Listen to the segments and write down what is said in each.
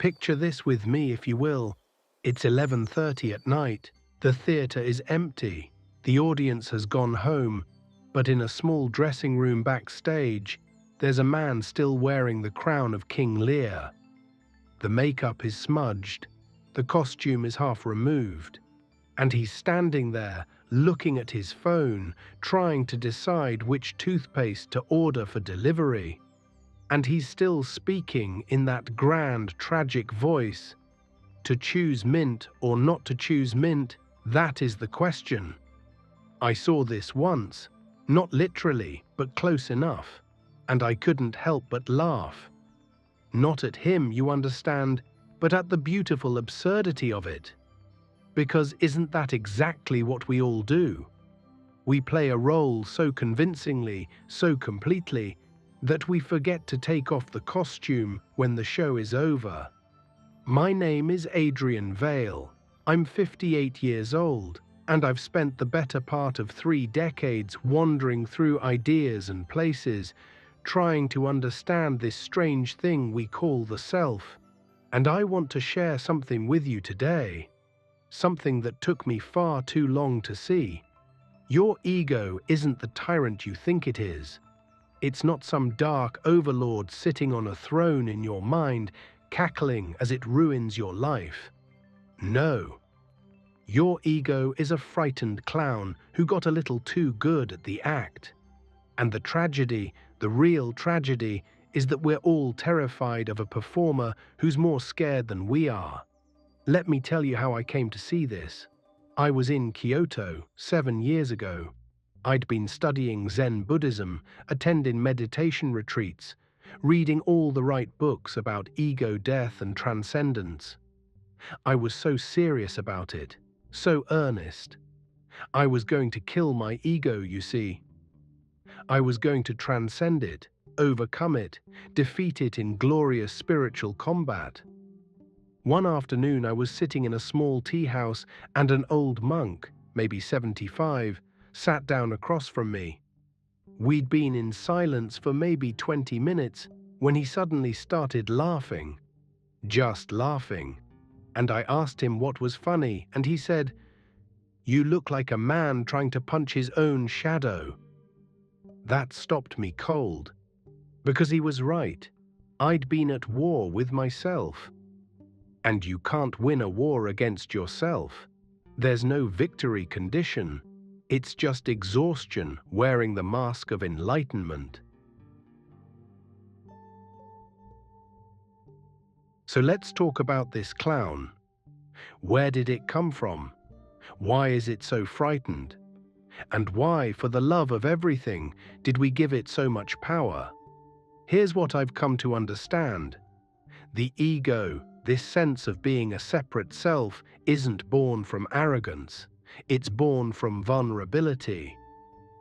Picture this with me if you will. It's 11:30 at night. The theatre is empty. The audience has gone home, but in a small dressing room backstage, there's a man still wearing the crown of King Lear. The makeup is smudged, the costume is half removed, and he's standing there looking at his phone, trying to decide which toothpaste to order for delivery. And he's still speaking in that grand, tragic voice. To choose mint or not to choose mint, that is the question. I saw this once, not literally, but close enough, and I couldn't help but laugh. Not at him, you understand, but at the beautiful absurdity of it. Because isn't that exactly what we all do? We play a role so convincingly, so completely, that we forget to take off the costume when the show is over. My name is Adrian Vale. I'm 58 years old, and I've spent the better part of 3 decades wandering through ideas and places, trying to understand this strange thing we call the self. And I want to share something with you today. Something that took me far too long to see. Your ego isn't the tyrant you think it is. It's not some dark overlord sitting on a throne in your mind, cackling as it ruins your life. No. Your ego is a frightened clown who got a little too good at the act. And the tragedy, the real tragedy, is that we're all terrified of a performer who's more scared than we are. Let me tell you how I came to see this. I was in Kyoto 7 years ago. I'd been studying Zen Buddhism, attending meditation retreats, reading all the right books about ego death and transcendence. I was so serious about it, so earnest. I was going to kill my ego, you see. I was going to transcend it, overcome it, defeat it in glorious spiritual combat. One afternoon I was sitting in a small tea house and an old monk, maybe 75, sat down across from me. We'd been in silence for maybe 20 minutes when he suddenly started laughing. Just laughing. And I asked him what was funny, and he said, "You look like a man trying to punch his own shadow." That stopped me cold. Because he was right. I'd been at war with myself. And you can't win a war against yourself. There's no victory condition. It's just exhaustion wearing the mask of enlightenment. So let's talk about this clown. Where did it come from? Why is it so frightened? And why, for the love of everything, did we give it so much power? Here's what I've come to understand. The ego, this sense of being a separate self, isn't born from arrogance. It's born from vulnerability.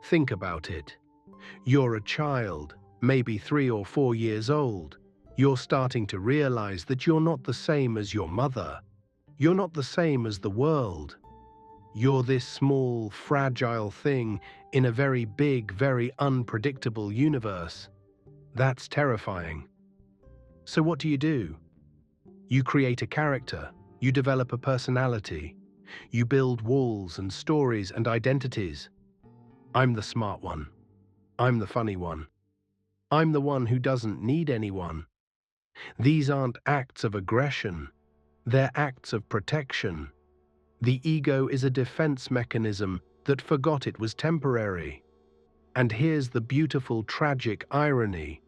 Think about it. You're a child, maybe 3 or 4 years old. You're starting to realize that you're not the same as your mother. You're not the same as the world. You're this small, fragile thing in a very big, very unpredictable universe. That's terrifying. So what do? You create a character. You develop a personality. You build walls and stories and identities. I'm the smart one. I'm the funny one. I'm the one who doesn't need anyone. These aren't acts of aggression. They're acts of protection. The ego is a defense mechanism that forgot it was temporary. And here's the beautiful, tragic irony.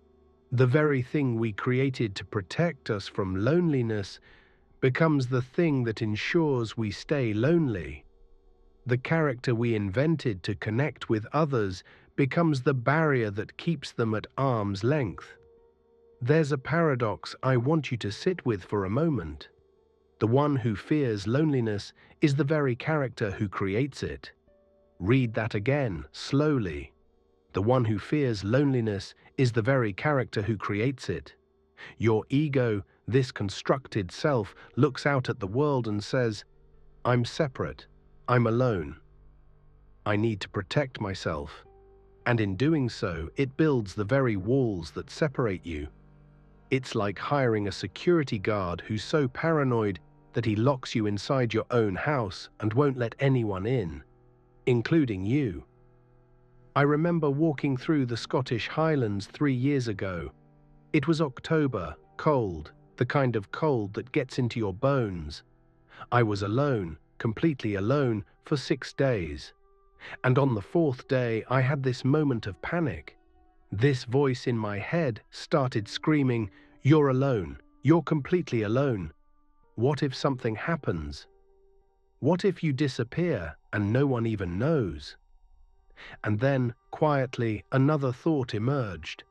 The very thing we created to protect us from loneliness becomes the thing that ensures we stay lonely. The character we invented to connect with others becomes the barrier that keeps them at arm's length. There's a paradox I want you to sit with for a moment. The one who fears loneliness is the very character who creates it. Read that again, slowly. The one who fears loneliness is the very character who creates it. Your ego, this constructed self, looks out at the world and says, "I'm separate. I'm alone. I need to protect myself." And in doing so, it builds the very walls that separate you. It's like hiring a security guard who's so paranoid that he locks you inside your own house and won't let anyone in, including you. I remember walking through the Scottish Highlands 3 years ago. It was October, cold, the kind of cold that gets into your bones. I was alone, completely alone, for 6 days. And on the fourth day, I had this moment of panic. This voice in my head started screaming, "You're alone. You're completely alone. What if something happens? What if you disappear and no one even knows?" And then, quietly, another thought emerged.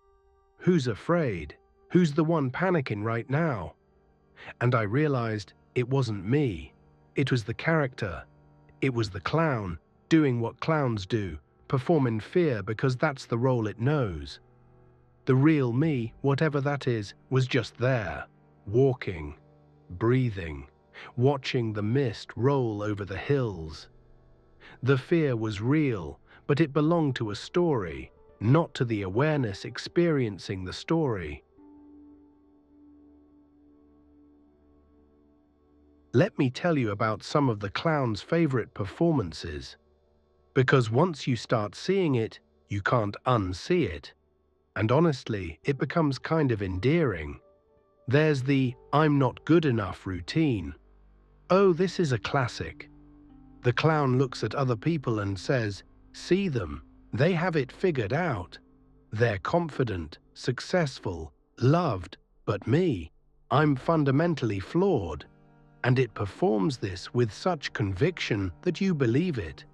Who's afraid? Who's the one panicking right now? And I realized it wasn't me. It was the character. It was the clown, doing what clowns do, perform in fear because that's the role it knows. The real me, whatever that is, was just there, walking, breathing, watching the mist roll over the hills. The fear was real, but it belonged to a story, not to the awareness experiencing the story. Let me tell you about some of the clown's favorite performances. Because once you start seeing it, you can't unsee it. And honestly, it becomes kind of endearing. There's the "I'm not good enough" routine. Oh, this is a classic. The clown looks at other people and says, "See them, they have it figured out. They're confident, successful, loved, but me, I'm fundamentally flawed." And it performs this with such conviction that you believe it.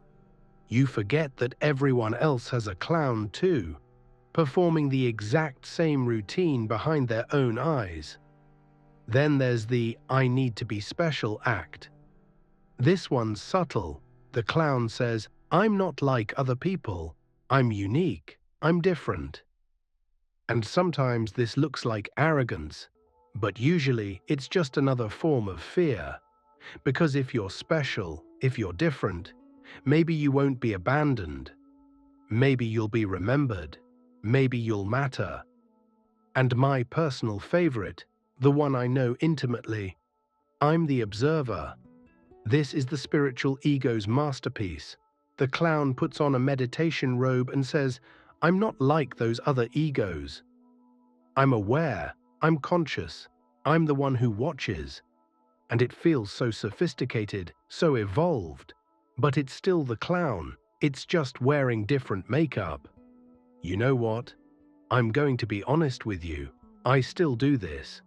You forget that everyone else has a clown too, performing the exact same routine behind their own eyes. Then there's the "I need to be special" act. This one's subtle. The clown says, "I'm not like other people. I'm unique. I'm different." And sometimes this looks like arrogance, but usually it's just another form of fear. Because if you're special, if you're different, maybe you won't be abandoned. Maybe you'll be remembered. Maybe you'll matter. And my personal favorite, the one I know intimately, I'm the observer. This is the spiritual ego's masterpiece. The clown puts on a meditation robe and says, "I'm not like those other egos. I'm aware, I'm conscious, I'm the one who watches." And it feels so sophisticated, so evolved. But it's still the clown. It's just wearing different makeup. You know what? I'm going to be honest with you. I still do this.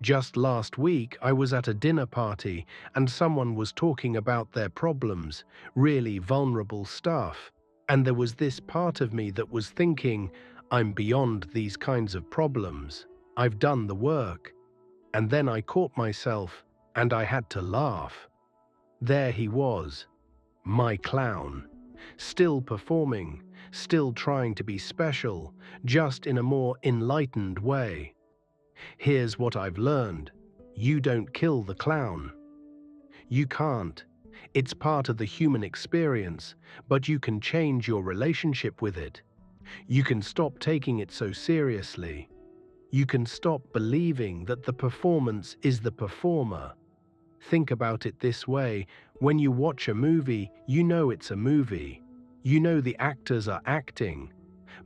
Just last week, I was at a dinner party and someone was talking about their problems, really vulnerable stuff. And there was this part of me that was thinking, I'm beyond these kinds of problems. I've done the work. And then I caught myself and I had to laugh. There he was, my clown, still performing, still trying to be special, just in a more enlightened way. Here's what I've learned. You don't kill the clown. You can't. It's part of the human experience, but you can change your relationship with it. You can stop taking it so seriously. You can stop believing that the performance is the performer. Think about it this way. When you watch a movie, you know it's a movie. You know the actors are acting,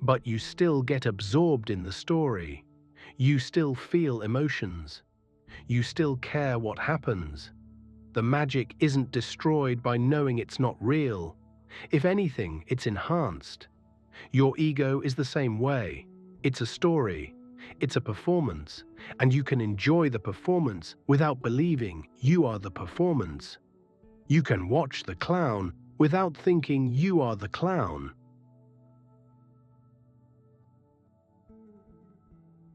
but you still get absorbed in the story. You still feel emotions. You still care what happens. The magic isn't destroyed by knowing it's not real. If anything, it's enhanced. Your ego is the same way. It's a story. It's a performance, and you can enjoy the performance without believing you are the performance. You can watch the clown without thinking you are the clown.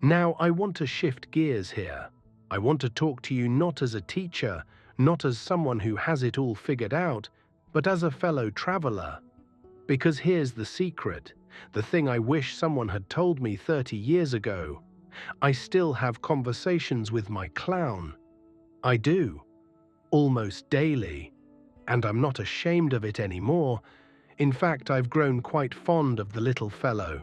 Now, I want to shift gears here. I want to talk to you not as a teacher, not as someone who has it all figured out, but as a fellow traveler. Because here's the secret, the thing I wish someone had told me 30 years ago. I still have conversations with my clown. I do, almost daily, and I'm not ashamed of it anymore. In fact, I've grown quite fond of the little fellow.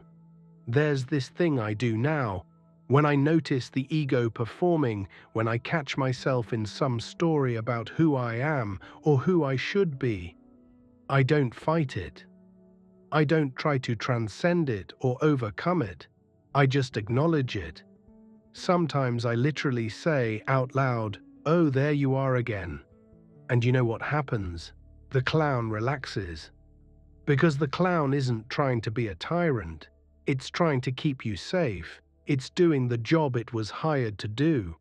There's this thing I do now. When I notice the ego performing, when I catch myself in some story about who I am or who I should be, I don't fight it. I don't try to transcend it or overcome it. I just acknowledge it. Sometimes I literally say out loud, "Oh, there you are again." And you know what happens? The clown relaxes. Because the clown isn't trying to be a tyrant. It's trying to keep you safe. It's doing the job it was hired to do.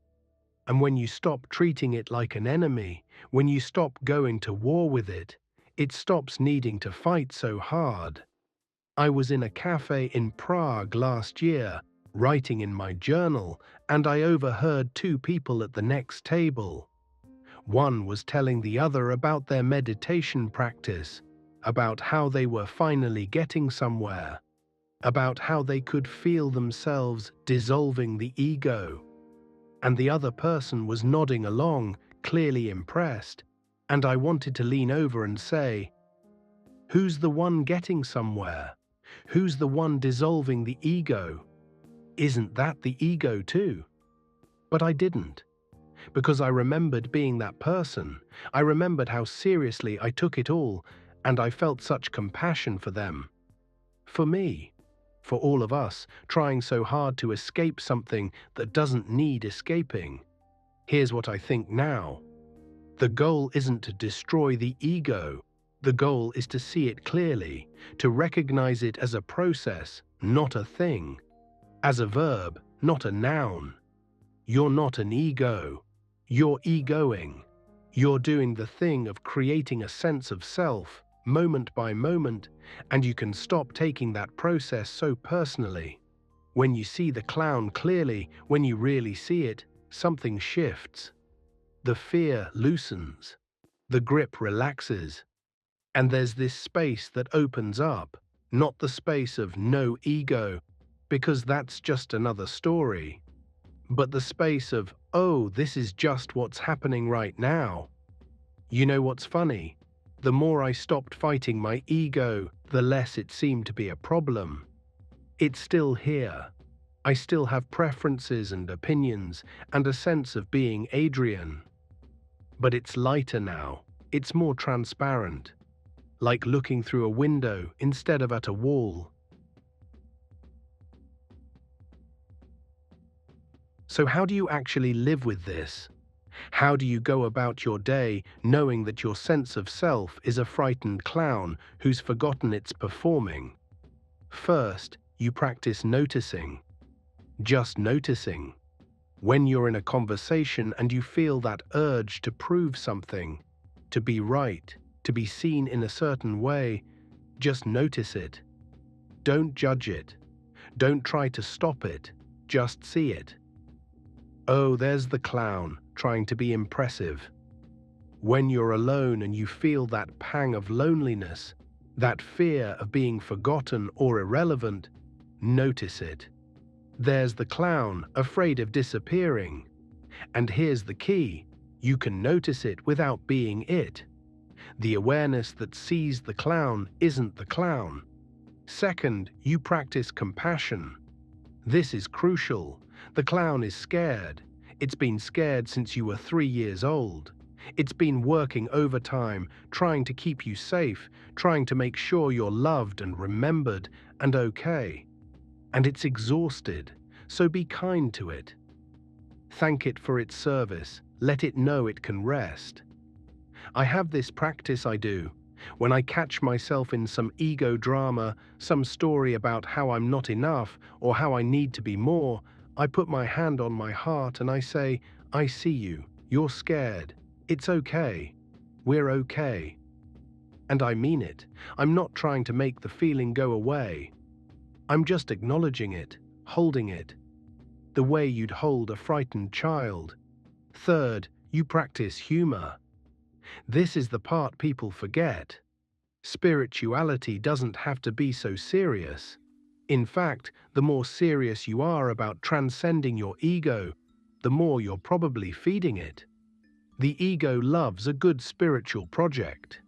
And when you stop treating it like an enemy, when you stop going to war with it, it stops needing to fight so hard. I was in a cafe in Prague last year, writing in my journal, and I overheard two people at the next table. One was telling the other about their meditation practice, about how they were finally getting somewhere, about how they could feel themselves dissolving the ego. And the other person was nodding along, clearly impressed, and I wanted to lean over and say, "Who's the one getting somewhere? Who's the one dissolving the ego? Isn't that the ego too?" But I didn't, because I remembered being that person. I remembered how seriously I took it all, and I felt such compassion for them. For me. For all of us, trying so hard to escape something that doesn't need escaping. Here's what I think now. The goal isn't to destroy the ego. The goal is to see it clearly, to recognize it as a process, not a thing. As a verb, not a noun. You're not an ego. You're egoing. You're doing the thing of creating a sense of self, moment by moment, and you can stop taking that process so personally. When you see the clown clearly, when you really see it, something shifts. The fear loosens. The grip relaxes. And there's this space that opens up, not the space of no ego, because that's just another story, but the space of, oh, this is just what's happening right now. You know what's funny? The more I stopped fighting my ego, the less it seemed to be a problem. It's still here. I still have preferences and opinions and a sense of being Adrian. But it's lighter now. It's more transparent. Like looking through a window instead of at a wall. So how do you actually live with this? How do you go about your day knowing that your sense of self is a frightened clown who's forgotten it's performing? First, you practice noticing. Just noticing. When you're in a conversation and you feel that urge to prove something, to be right, to be seen in a certain way, just notice it. Don't judge it. Don't try to stop it. Just see it. Oh, there's the clown, trying to be impressive. When you're alone and you feel that pang of loneliness, that fear of being forgotten or irrelevant, notice it. There's the clown, afraid of disappearing. And here's the key, you can notice it without being it. The awareness that sees the clown isn't the clown. Second, you practice compassion. This is crucial. The clown is scared. It's been scared since you were 3 years old. It's been working overtime, trying to keep you safe, trying to make sure you're loved and remembered and okay. And it's exhausted, so be kind to it. Thank it for its service. Let it know it can rest. I have this practice I do. When I catch myself in some ego drama, some story about how I'm not enough or how I need to be more, I put my hand on my heart and I say, I see you. You're scared. It's okay. We're okay. And I mean it. I'm not trying to make the feeling go away. I'm just acknowledging it, holding it. The way you'd hold a frightened child. Third, you practice humor. This is the part people forget. Spirituality doesn't have to be so serious. In fact, the more serious you are about transcending your ego, the more you're probably feeding it. The ego loves a good spiritual project.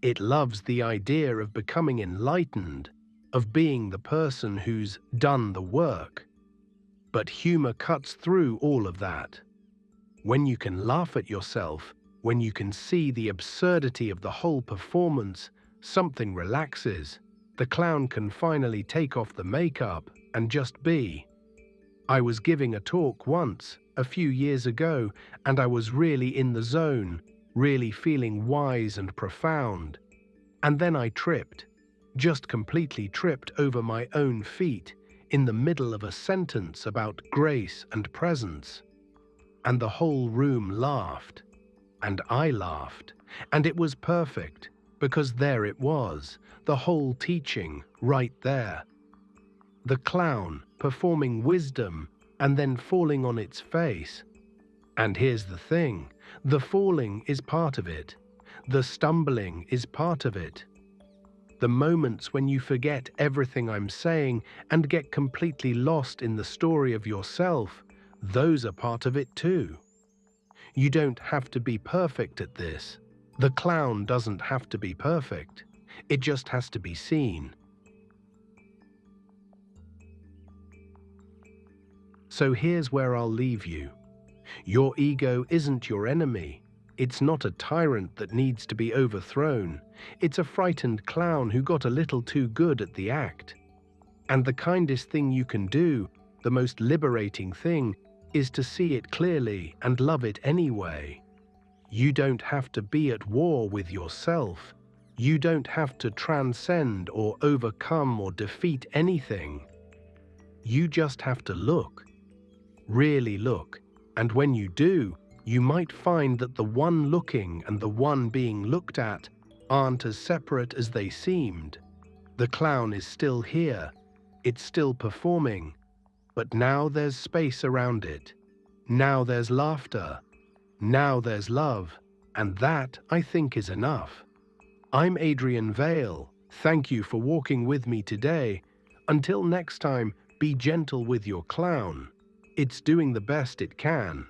It loves the idea of becoming enlightened, of being the person who's done the work. But humor cuts through all of that. When you can laugh at yourself, when you can see the absurdity of the whole performance, something relaxes. The clown can finally take off the makeup and just be. I was giving a talk once, a few years ago, and I was really in the zone, really feeling wise and profound. And then I tripped, just completely tripped over my own feet in the middle of a sentence about grace and presence. And the whole room laughed, and I laughed, and it was perfect, because there it was, the whole teaching right there. The clown performing wisdom and then falling on its face. And here's the thing, the falling is part of it. The stumbling is part of it. The moments when you forget everything I'm saying and get completely lost in the story of yourself, those are part of it too. You don't have to be perfect at this. The clown doesn't have to be perfect. It just has to be seen. So here's where I'll leave you. Your ego isn't your enemy. It's not a tyrant that needs to be overthrown. It's a frightened clown who got a little too good at the act. And the kindest thing you can do, the most liberating thing, is to see it clearly and love it anyway. You don't have to be at war with yourself. You don't have to transcend or overcome or defeat anything. You just have to look. Really look, and when you do, you might find that the one looking and the one being looked at aren't as separate as they seemed. The clown is still here, it's still performing, but now there's space around it. Now there's laughter. Now there's love, and that, I think, is enough. I'm Adrian Vale. Thank you for walking with me today. Until next time, be gentle with your clown. It's doing the best it can.